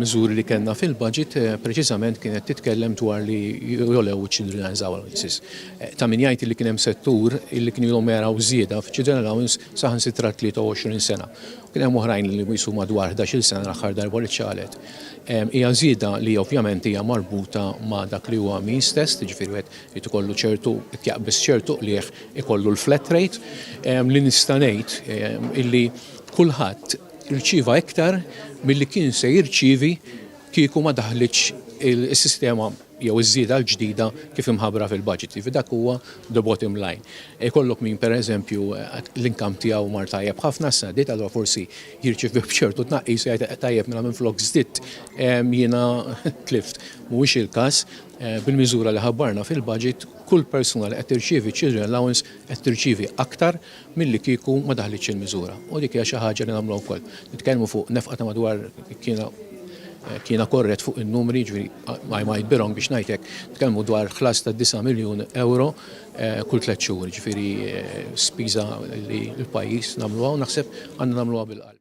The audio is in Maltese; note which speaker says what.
Speaker 1: miżuri li kellna fil-budget preċiżament kienet titkellem dwar li jolew children's allowances. Ta' min jgħid li kien hemm settur li kienu jilhom jaraw żieda f'children allowance saħansitra 23 sena. Kien hemm oħrajn li jwisu madwar 11 sena l-aħħar darba li ċalet. Hija żieda li ovvjament hija marbuta ma' dak li huwa min stess, jiġifieri wieħed ikollu ċertu jaqbis ċertu qlieħ ikollu l-flat rate li nista' ngħid illi kulħadd irċieva iktar milli kien se jirċievi kieku ma daħlitx il-sistema jew iż-żieda l-ġdida kif imħabbra fil-budget. Dak huwa the bottom line. Ikollok min pereżempju l-inkam tiegħu mar tajjeb ħafna s-sadit, allura forsi jirċiev b'ċertu tnaqqis jgħid tajjeb mela minflok żditt jiena tlift. Mhuwiex il-każ bil-miżura li ħabbarna fil-budget kull persuna li qed tirċievi children allowance qed tirċievi aktar milli kieku ma daħlitx il-miżura. U dik hija xi ħaġa li nagħmlu wkoll. Nitkellmu fuq nefqa ta' madwar kiena korret fuq in-numri, ġifieri ma jbirhom biex ngħidlek, nitkellmu dwar ħlas ta' 9 miljun euro kull 3 xhur, ġifieri spiża li l-pajjiż nagħmluha u naħseb għandna nagħmluha bil-qalb.